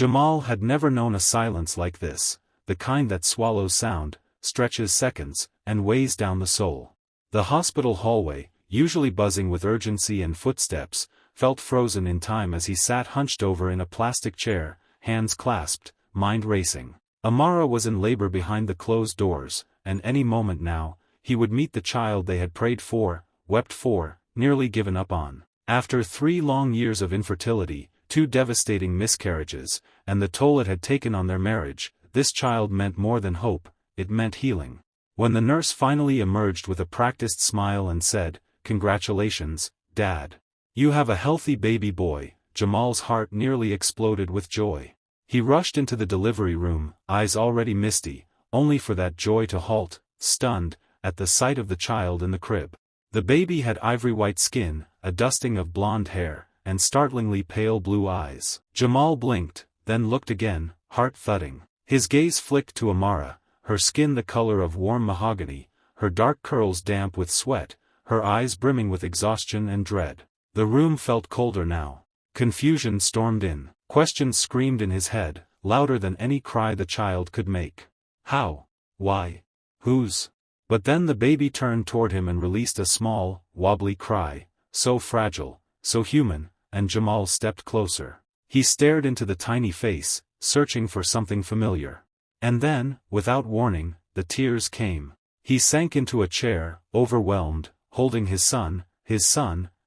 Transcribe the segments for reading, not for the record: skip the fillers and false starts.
Jamal had never known a silence like this, the kind that swallows sound, stretches seconds, and weighs down the soul. The hospital hallway, usually buzzing with urgency and footsteps, felt frozen in time as he sat hunched over in a plastic chair, hands clasped, mind racing. Amara was in labor behind the closed doors, and any moment now, he would meet the child they had prayed for, wept for, nearly given up on. After 3 long years of infertility, 2 devastating miscarriages, and the toll it had taken on their marriage, this child meant more than hope, it meant healing. When the nurse finally emerged with a practiced smile and said, "Congratulations, Dad. You have a healthy baby boy," Jamal's heart nearly exploded with joy. He rushed into the delivery room, eyes already misty, only for that joy to halt, stunned, at the sight of the child in the crib. The baby had ivory-white skin, a dusting of blonde hair, and startlingly pale blue eyes. Jamal blinked, then looked again, heart thudding. His gaze flicked to Amara, her skin the color of warm mahogany, her dark curls damp with sweat, her eyes brimming with exhaustion and dread. The room felt colder now. Confusion stormed in. Questions screamed in his head, louder than any cry the child could make. How? Why? Whose? But then the baby turned toward him and released a small, wobbly cry, so fragile, so human, and Jamal stepped closer. He stared into the tiny face, searching for something familiar. And then, without warning, the tears came. He sank into a chair, overwhelmed, holding his son,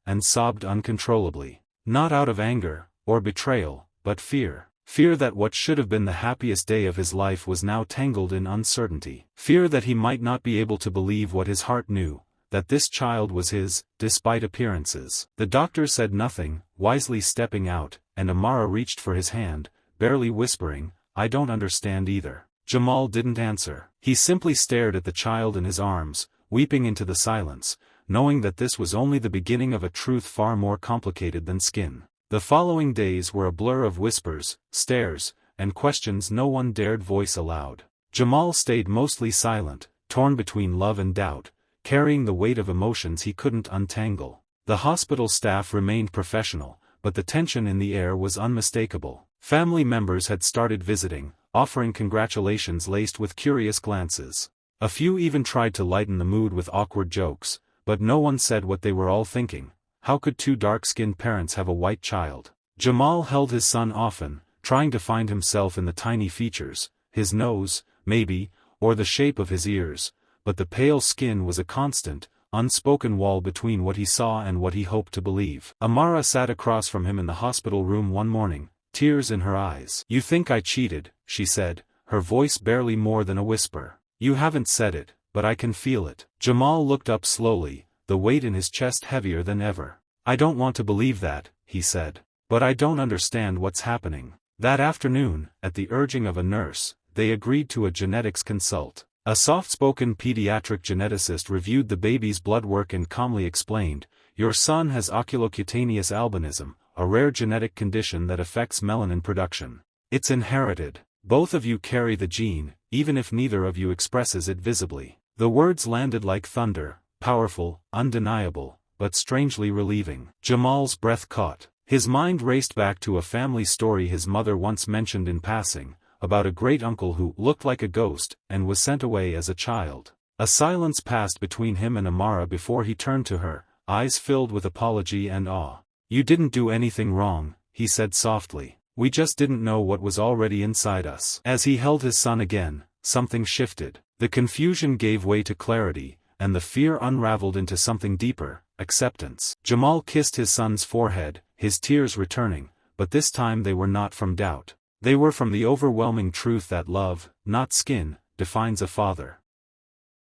and sobbed uncontrollably. Not out of anger, or betrayal, but fear. Fear that what should have been the happiest day of his life was now tangled in uncertainty. Fear that he might not be able to believe what his heart knew, that this child was his, despite appearances. The doctor said nothing, wisely stepping out, and Amara reached for his hand, barely whispering, "I don't understand either." Jamal didn't answer. He simply stared at the child in his arms, weeping into the silence, knowing that this was only the beginning of a truth far more complicated than skin. The following days were a blur of whispers, stares, and questions no one dared voice aloud. Jamal stayed mostly silent, torn between love and doubt, carrying the weight of emotions he couldn't untangle. The hospital staff remained professional, but the tension in the air was unmistakable. Family members had started visiting, offering congratulations laced with curious glances. A few even tried to lighten the mood with awkward jokes, but no one said what they were all thinking. How could 2 dark-skinned parents have a white child? Jamal held his son often, trying to find himself in the tiny features, his nose, maybe, or the shape of his ears, but the pale skin was a constant, unspoken wall between what he saw and what he hoped to believe. Amara sat across from him in the hospital room one morning, tears in her eyes. "You think I cheated," she said, her voice barely more than a whisper. "You haven't said it, but I can feel it." Jamal looked up slowly, the weight in his chest heavier than ever. "I don't want to believe that," he said. "But I don't understand what's happening." That afternoon, at the urging of a nurse, they agreed to a genetics consult. A soft-spoken pediatric geneticist reviewed the baby's blood work and calmly explained, "Your son has oculocutaneous albinism, a rare genetic condition that affects melanin production. It's inherited. Both of you carry the gene, even if neither of you expresses it visibly." The words landed like thunder, powerful, undeniable, but strangely relieving. Jamal's breath caught. His mind raced back to a family story his mother once mentioned in passing, about a great-uncle who looked like a ghost and was sent away as a child. A silence passed between him and Amara before he turned to her, eyes filled with apology and awe. "You didn't do anything wrong," he said softly. "We just didn't know what was already inside us." As he held his son again, something shifted. The confusion gave way to clarity, and the fear unraveled into something deeper, acceptance. Jamal kissed his son's forehead, his tears returning, but this time they were not from doubt. They were from the overwhelming truth that love, not skin, defines a father.